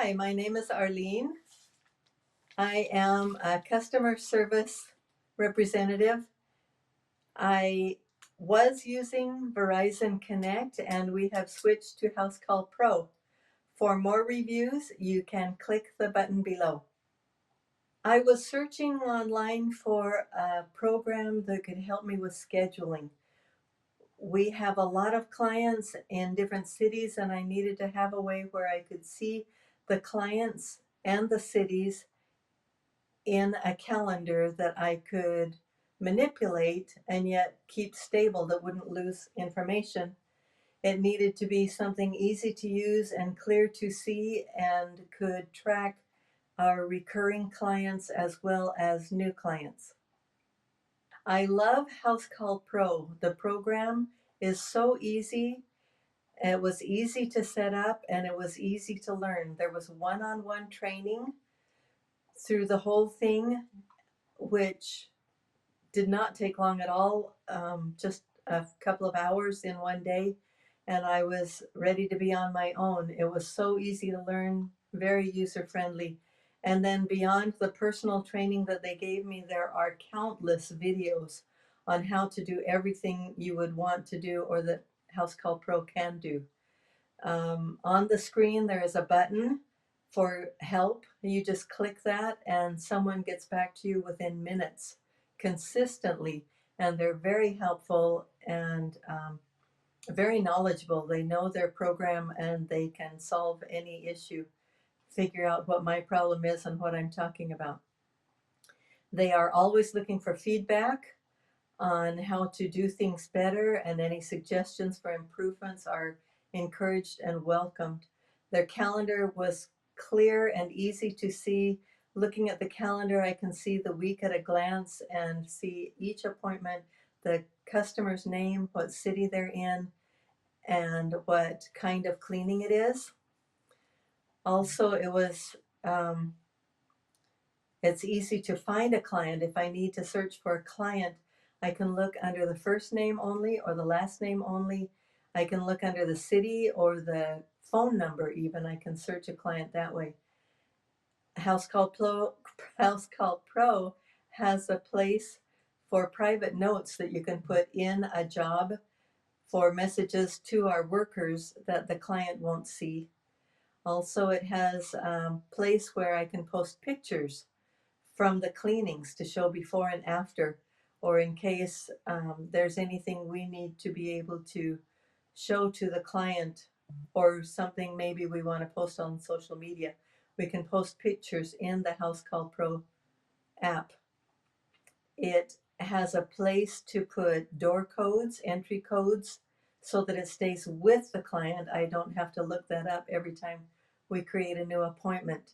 Hi, my name is Arlene. I am a customer service representative. I was using Verizon Connect and we have switched to Housecall Pro. For more reviews, you can click the button below. I was searching online for a program that could help me with scheduling. We have a lot of clients in different cities, and I needed to have a way where I could see the clients and the cities in a calendar that I could manipulate and yet keep stable, that wouldn't lose information. It needed to be something easy to use and clear to see and could track our recurring clients as well as new clients. I love Housecall Pro. The program is so easy. It was easy to set up and it was easy to learn. There was one-on-one training through the whole thing, which did not take long at all, just a couple of hours in one day, and I was ready to be on my own. It was so easy to learn, very user friendly. And then beyond the personal training that they gave me, there are countless videos on how to do everything you would want to do or that Housecall Pro can do. On the screen, there is a button for help. You just click that, and someone gets back to you within minutes consistently. And they're very helpful and very knowledgeable. They know their program and they can solve any issue, figure out what my problem is and what I'm talking about. They are always looking for feedback on how to do things better, and any suggestions for improvements are encouraged and welcomed. Their calendar was clear and easy to see. Looking at the calendar, I can see the week at a glance and see each appointment, the customer's name, what city they're in, and what kind of cleaning it is. Also, it's easy to find a client. If I need to search for a client, I can look under the first name only or the last name only. I can look under the city or the phone number even. I can search a client that way. Housecall Pro has a place for private notes that you can put in a job for messages to our workers that the client won't see. Also, it has a place where I can post pictures from the cleanings to show before and after, or in case there's anything we need to be able to show to the client or something maybe we want to post on social media. We can post pictures in the Housecall Pro app. It has a place to put door codes, entry codes, so that it stays with the client. I don't have to look that up every time we create a new appointment.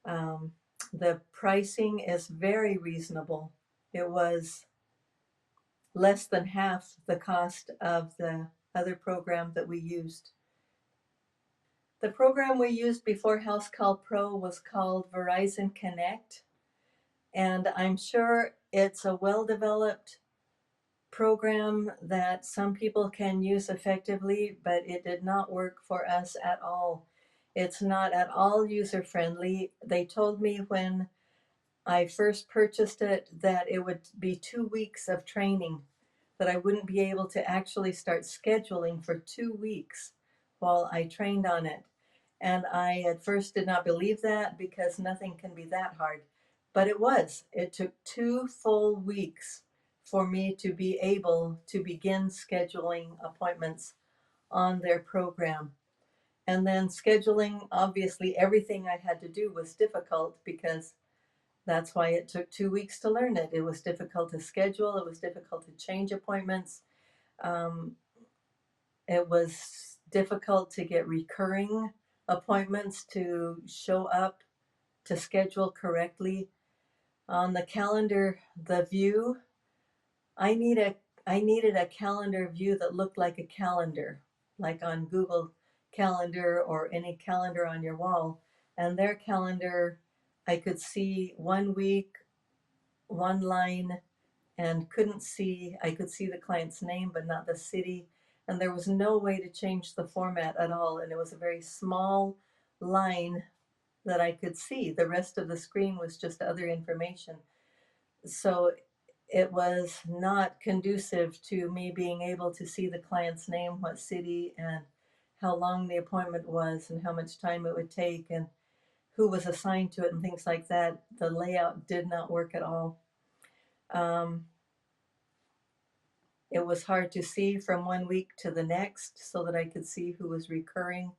Um, the pricing is very reasonable. It was less than half the cost of the other program that we used. The program we used before Housecall Pro was called Verizon Connect, and I'm sure it's a well-developed program that some people can use effectively, but it did not work for us at all. It's not at all user-friendly. They told me when I first purchased it that it would be 2 weeks of training, that I wouldn't be able to actually start scheduling for 2 weeks while I trained on it. And I at first did not believe that because nothing can be that hard. But it was. It took 2 full weeks for me to be able to begin scheduling appointments on their program. And then scheduling, obviously, everything I had to do was difficult because that's why it took 2 weeks to learn it. It was difficult to schedule, it was difficult to change appointments. Um, it was difficult to get recurring appointments to show up to schedule correctly. On the calendar, the view, I need a I needed a calendar view that looked like a calendar, like on Google Calendar or any calendar on your wall. And their calendar, I could see 1 week, one line, and I could see the client's name but not the city, and there was no way to change the format at all, and it was a very small line that I could see. The rest of the screen was just other information. So it was not conducive to me being able to see the client's name, what city, and how long the appointment was, and how much time it would take, and who was assigned to it, and things like that. The layout did not work at all. Um, it was hard to see from one week to the next so that I could see who was recurring.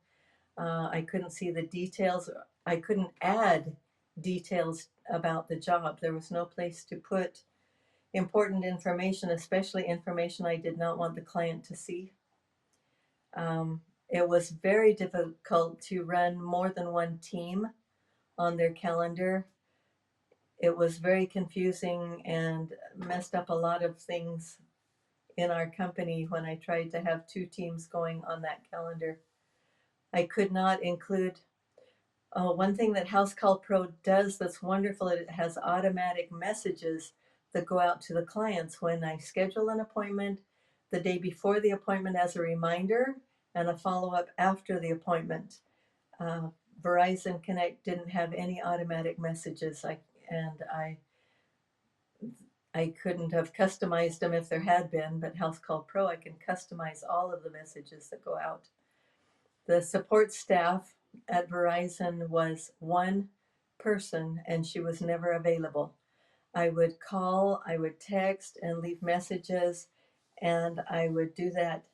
I couldn't see the details. I couldn't add details about the job. There was no place to put important information, especially information I did not want the client to see. It was very difficult to run more than one team on their calendar. It was very confusing and messed up a lot of things in our company when I tried to have two teams going on that calendar. I could not include. Oh, one thing that Housecall Pro does that's wonderful, it has automatic messages that go out to the clients when I schedule an appointment, the day before the appointment as a reminder, and a follow-up after the appointment. Uh, Verizon Connect didn't have any automatic messages, and I couldn't have customized them if there had been, but Housecall Pro, I can customize all of the messages that go out. The support staff at Verizon was one person, and she was never available. I would call, I would text, and leave messages, and I would do that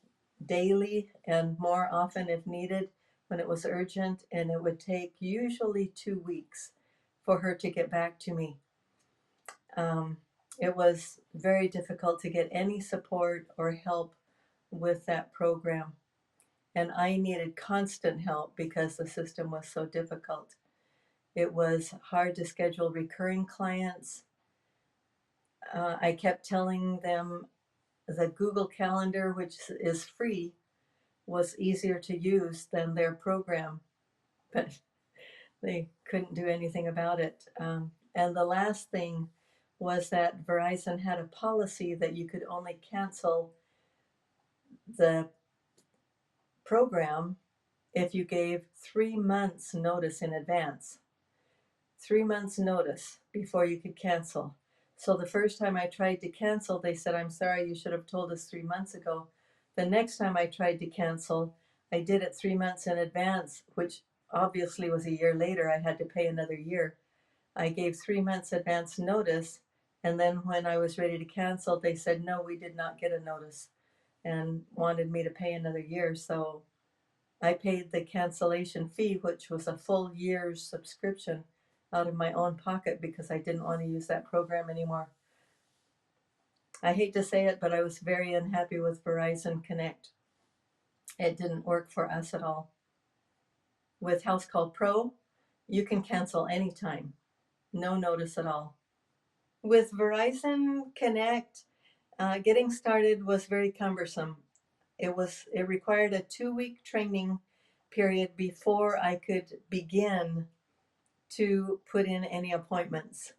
daily and more often if needed when it was urgent, and it would take usually 2 weeks for her to get back to me. Um, it was very difficult to get any support or help with that program. And I needed constant help because the system was so difficult. It was hard to schedule recurring clients. I kept telling them the Google Calendar, which is free, was easier to use than their program, but they couldn't do anything about it. And the last thing was that Verizon had a policy that you could only cancel the program if you gave 3 months notice in advance. 3 months notice before you could cancel. So the first time I tried to cancel, they said, "I'm sorry, you should have told us 3 months ago." The next time I tried to cancel, I did it 3 months in advance, which obviously was a year later. I had to pay another year. I gave 3 months advance notice, and then when I was ready to cancel, they said, "No, we did not get a notice," and wanted me to pay another year. So I paid the cancellation fee, which was a full year's subscription, out of my own pocket because I didn't want to use that program anymore. I hate to say it, but I was very unhappy with Verizon Connect. It didn't work for us at all. With Housecall Pro, you can cancel anytime, no notice at all. With Verizon Connect, getting started was very cumbersome. It required a 2 week training period before I could begin to put in any appointments.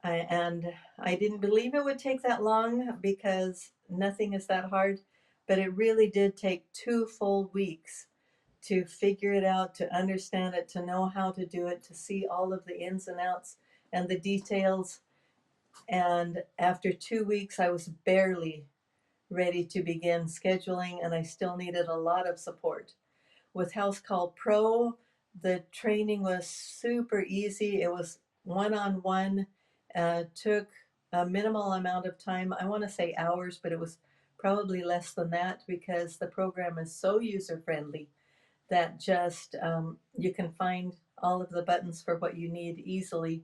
And I didn't believe it would take that long because nothing is that hard, but it really did take 2 full weeks to figure it out, to understand it, to know how to do it, to see all of the ins and outs and the details. And after 2 weeks, I was barely ready to begin scheduling, and I still needed a lot of support. With Housecall Pro, the training was super easy. It was one on one, took a minimal amount of time. I want to say hours, but it was probably less than that because the program is so user friendly that just you can find all of the buttons for what you need easily.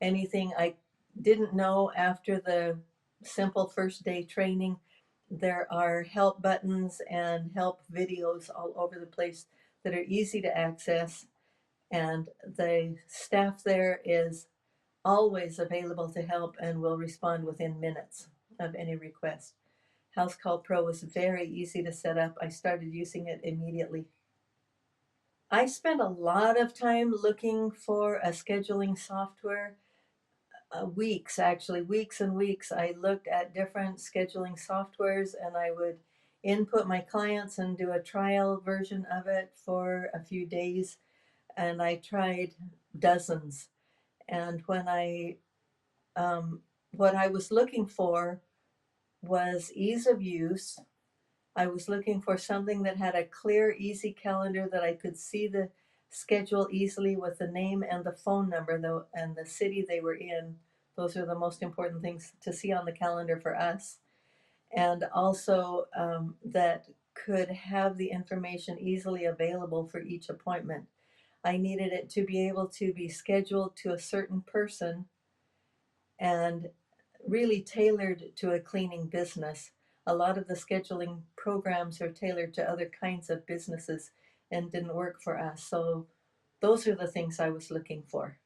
Anything I didn't know after the simple first day training, there are help buttons and help videos all over the place that are easy to access, and the staff there is always available to help and will respond within minutes of any request. Housecall Pro was very easy to set up. I started using it immediately. I spent a lot of time looking for a scheduling software. Weeks, actually, weeks and weeks. I looked at different scheduling softwares, and I would input my clients and do a trial version of it for a few days. and I tried dozens. And what I was looking for was ease of use. I was looking for something that had a clear, easy calendar that I could see the schedule easily with the name and the phone number, though, and the city they were in. Those are the most important things to see on the calendar for us. And also that could have the information easily available for each appointment. I needed it to be able to be scheduled to a certain person and really tailored to a cleaning business. A lot of the scheduling programs are tailored to other kinds of businesses and didn't work for us. So those are the things I was looking for.